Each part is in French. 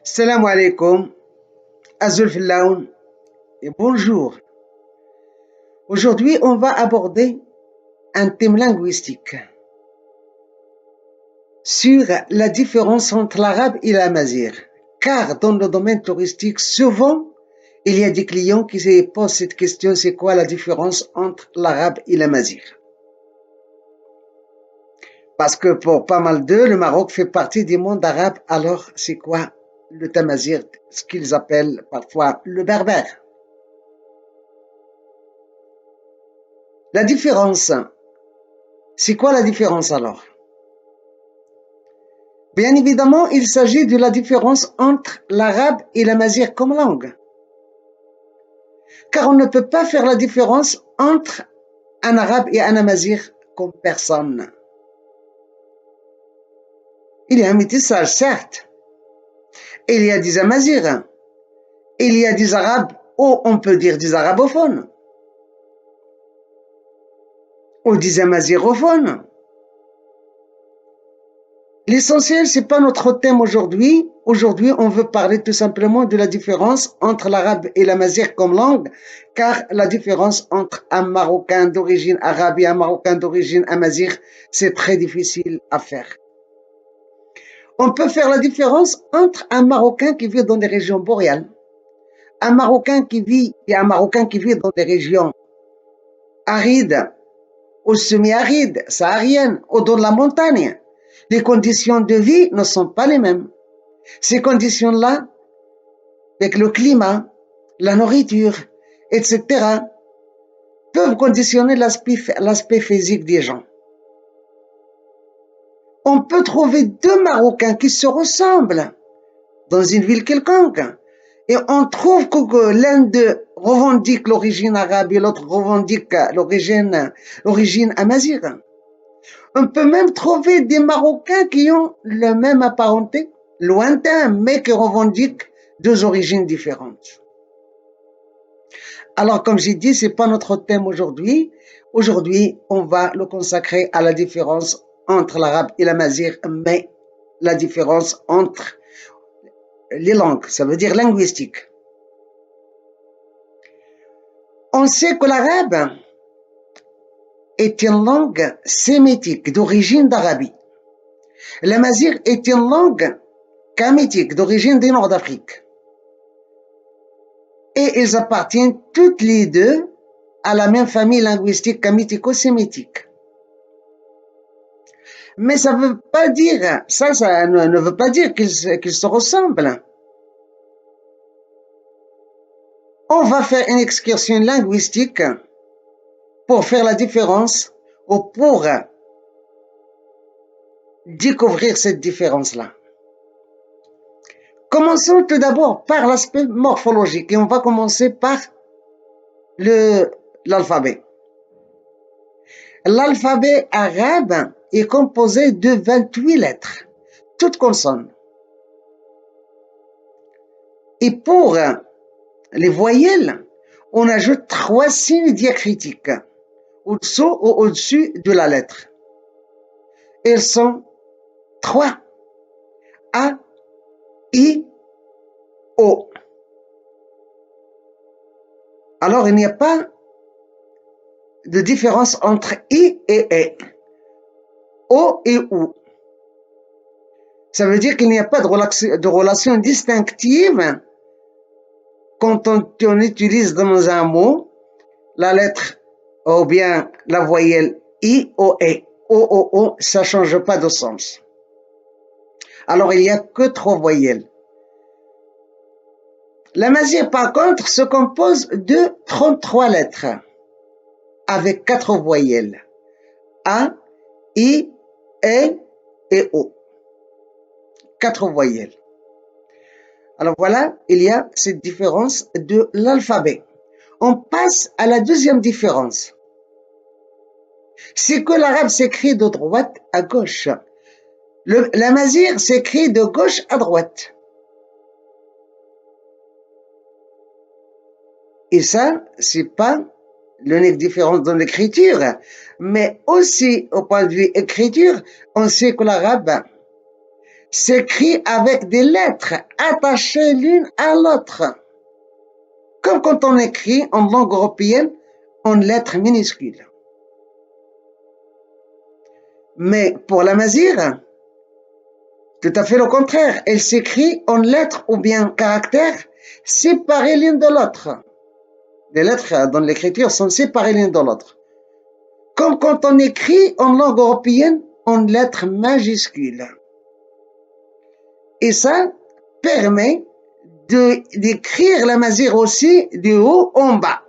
Salam alaikum, Azul Fillaoun et bonjour. Aujourd'hui, on va aborder un thème linguistique sur la différence entre l'arabe et l'amazigh. Car dans le domaine touristique, souvent, il y a des clients qui se posent cette question, c'est quoi la différence entre l'arabe et l'amazigh? Parce que pour pas mal d'eux, le Maroc fait partie du monde arabe, alors c'est quoi le tamazigh, ce qu'ils appellent parfois le berbère? La différence, c'est quoi la différence alors? Bien évidemment, il s'agit de la différence entre l'arabe et l'amazigh comme langue. Car on ne peut pas faire la différence entre un arabe et un amazigh comme personne. Il y a un métissage, certes. Il y a des amazighs. Il y a des arabes, ou on peut dire des arabophones, ou des amazigophones. L'essentiel, c'est pas notre thème aujourd'hui. Aujourd'hui, on veut parler tout simplement de la différence entre l'arabe et l'amazigh comme langue, car la différence entre un Marocain d'origine arabe et un Marocain d'origine amazigh, c'est très difficile à faire. On peut faire la différence entre un Marocain qui vit dans les régions boréales, un Marocain qui vit et un Marocain qui vit dans des régions arides ou semi-arides, sahariennes ou dans la montagne. Les conditions de vie ne sont pas les mêmes. Ces conditions-là, avec le climat, la nourriture, etc., peuvent conditionner l'aspect physique des gens. On peut trouver deux Marocains qui se ressemblent dans une ville quelconque et on trouve que l'un d'eux revendique l'origine arabe et l'autre revendique l'origine amazigh. On peut même trouver des Marocains qui ont la même apparenté, lointain, mais qui revendiquent deux origines différentes. Alors, comme j'ai dit, c'est pas notre thème aujourd'hui. Aujourd'hui, on va le consacrer à la différence entre l'arabe et l'amazigh, mais la différence entre les langues, ça veut dire linguistique. On sait que l'arabe est une langue sémitique d'origine d'Arabie. L'amazigh est une langue kamitique d'origine du Nord d'Afrique. Et ils appartiennent toutes les deux à la même famille linguistique kamitico-sémitique. Mais ça ne veut pas dire, ça ne veut pas dire qu'ils se ressemblent. On va faire une excursion linguistique pour faire la différence ou pour découvrir cette différence-là. Commençons tout d'abord par l'aspect morphologique et on va commencer par l'alphabet. L'alphabet arabe est composé de 28 lettres, toutes consonnes. Et pour les voyelles, on ajoute 3 signes diacritiques au-dessous ou au-dessus de la lettre. Ils sont 3. A, I, O. Alors, il n'y a pas de différence entre I et E. O et OU. Ça veut dire qu'il n'y a pas de relation distinctive quand on utilise dans un mot la lettre ou bien la voyelle I, O, E. O, O, O, ça ne change pas de sens. Alors, il n'y a que 3 voyelles. L'amazigh, par contre, se compose de 33 lettres avec 4 voyelles. A, I, E et O. 4 voyelles. Alors voilà, il y a cette différence de l'alphabet. On passe à la deuxième différence. C'est que l'arabe s'écrit de droite à gauche. L'amazigh s'écrit de gauche à droite. Et ça, c'est pas l'unique différence dans l'écriture, mais aussi au point de vue écriture, on sait que l'arabe s'écrit avec des lettres attachées l'une à l'autre, comme quand on écrit en langue européenne en lettres minuscules. Mais pour l'amazigh, tout à fait le contraire. Elle s'écrit en lettres ou bien caractères séparés l'une de l'autre. Les lettres dans l'écriture sont séparées l'une de l'autre. Comme quand on écrit en langue européenne en lettres majuscules. Et ça permet d'écrire l'amazigh aussi du haut en bas.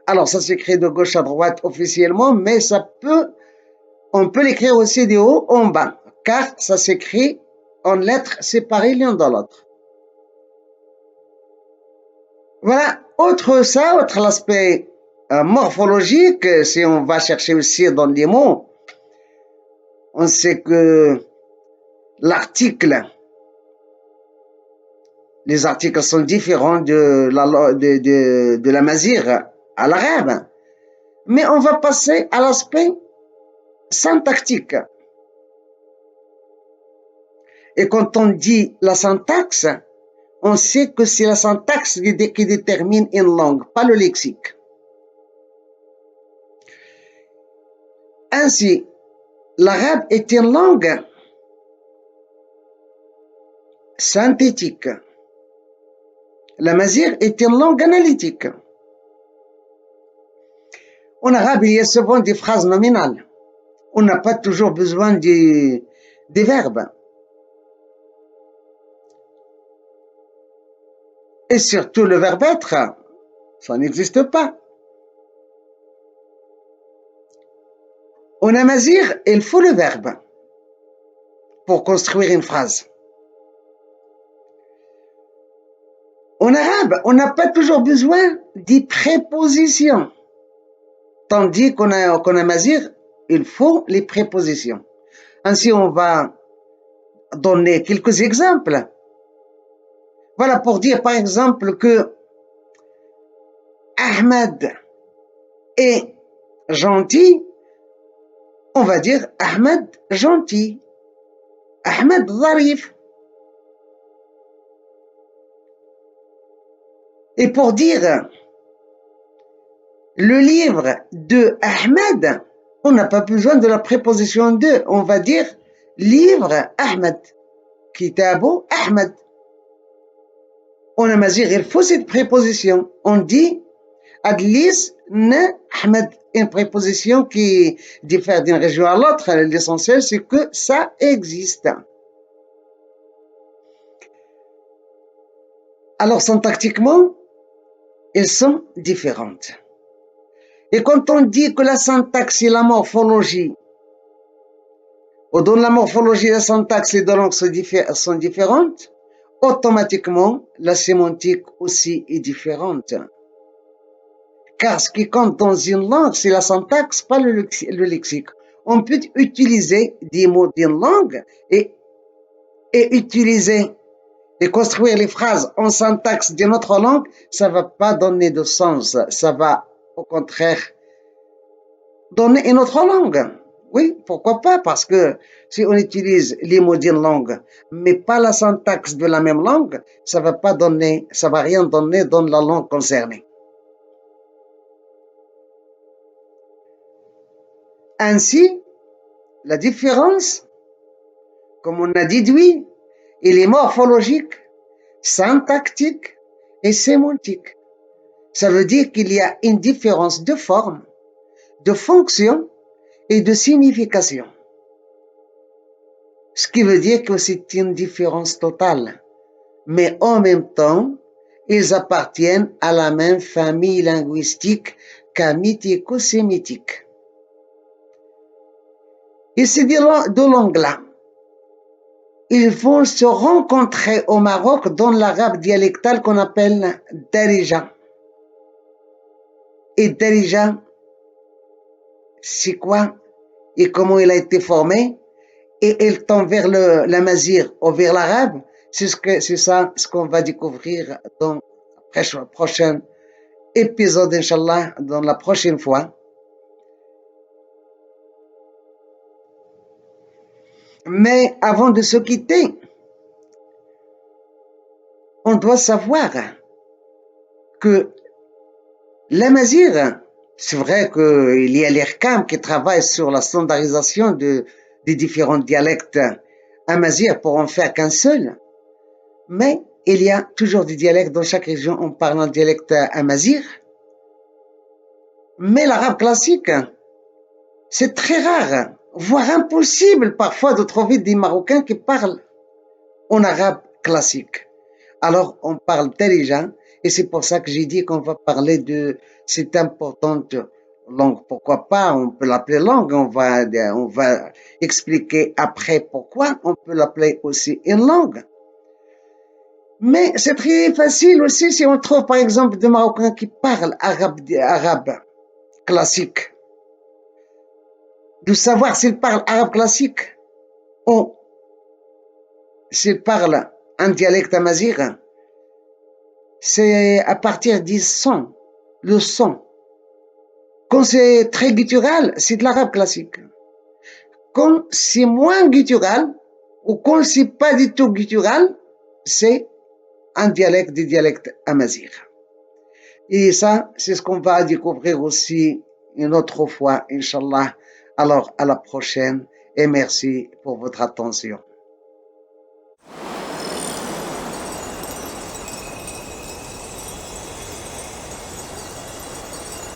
Alors ça s'écrit de gauche à droite officiellement, mais on peut l'écrire aussi du haut en bas, car ça s'écrit en lettres séparées l'une de l'autre. Voilà, autre l'aspect morphologique, si on va chercher aussi dans les mots, on sait que les articles sont différents de l'amazigh à l'arabe, mais on va passer à l'aspect syntaxique. Et quand on dit la syntaxe, on sait que c'est la syntaxe qui détermine une langue, pas le lexique. Ainsi, l'arabe est une langue synthétique. L'amazigh est une langue analytique. En arabe, il y a souvent des phrases nominales. On n'a pas toujours besoin des verbes. Et surtout le verbe être, ça n'existe pas. En amazigh, il faut le verbe pour construire une phrase. En arabe, on n'a pas toujours besoin des prépositions. Tandis qu'en amazigh, il faut les prépositions. Ainsi, on va donner quelques exemples. Voilà, pour dire par exemple que Ahmed est gentil, on va dire Ahmed gentil, Ahmed zarif. Et pour dire le livre de Ahmed, on n'a pas besoin de la préposition de, on va dire livre Ahmed, Kitabu Ahmed. En amazigh, il faut cette préposition. On dit Adlis na Ahmed, une préposition qui diffère d'une région à l'autre. L'essentiel, c'est que ça existe. Alors, syntaxiquement, elles sont différentes. Et quand on dit que la syntaxe et la morphologie, ou dans la morphologie et la syntaxe, les deux langues sont différentes, automatiquement, la sémantique aussi est différente. Car ce qui compte dans une langue, c'est la syntaxe, pas le lexique. On peut utiliser des mots d'une langue et utiliser et construire les phrases en syntaxe d'une autre langue, ça ne va pas donner de sens. Ça va, au contraire, donner une autre langue. Oui, pourquoi pas? Parce que si on utilise les mots d'une langue, mais pas la syntaxe de la même langue, ça va rien donner dans la langue concernée. Ainsi, la différence, comme on a déduit, elle est morphologique, syntaxique et sémantique. Ça veut dire qu'il y a une différence de forme, de fonction et de signification. Ce qui veut dire que c'est une différence totale. Mais en même temps, ils appartiennent à la même famille linguistique qu'amitico-sémitique. Et ces deux langues-là, ils vont se rencontrer au Maroc dans l'arabe dialectal qu'on appelle Darija. Et Darija, c'est quoi et comment il a été formé? Et il tend vers l'amazigh ou vers l'arabe. C'est ça ce qu'on va découvrir dans le prochain épisode, Inch'Allah, dans la prochaine fois. Mais avant de se quitter, on doit savoir que l'amazigh, c'est vrai qu'il y a l'IRCAM qui travaille sur la standardisation des différents dialectes amazighs pour en faire qu'un seul, mais il y a toujours des dialectes dans chaque région, on parle un dialecte amazigh, mais l'arabe classique, c'est très rare, voire impossible parfois de trouver des Marocains qui parlent en arabe classique. Alors on parle déjà, et c'est pour ça que j'ai dit qu'on va parler de cette importante langue. Pourquoi pas, on peut l'appeler langue, on va expliquer après pourquoi on peut l'appeler aussi une langue. Mais c'est très facile aussi si on trouve par exemple des Marocains qui parlent arabe classique, de savoir s'ils parlent arabe classique ou s'ils parlent un dialecte amazigh. C'est à partir du son, le son. Quand c'est très guttural, c'est de l'arabe classique. Quand c'est moins guttural, ou quand c'est pas du tout guttural, c'est un dialecte des dialectes amazigh. Et ça, c'est ce qu'on va découvrir aussi une autre fois, Inch'Allah. Alors, à la prochaine et merci pour votre attention.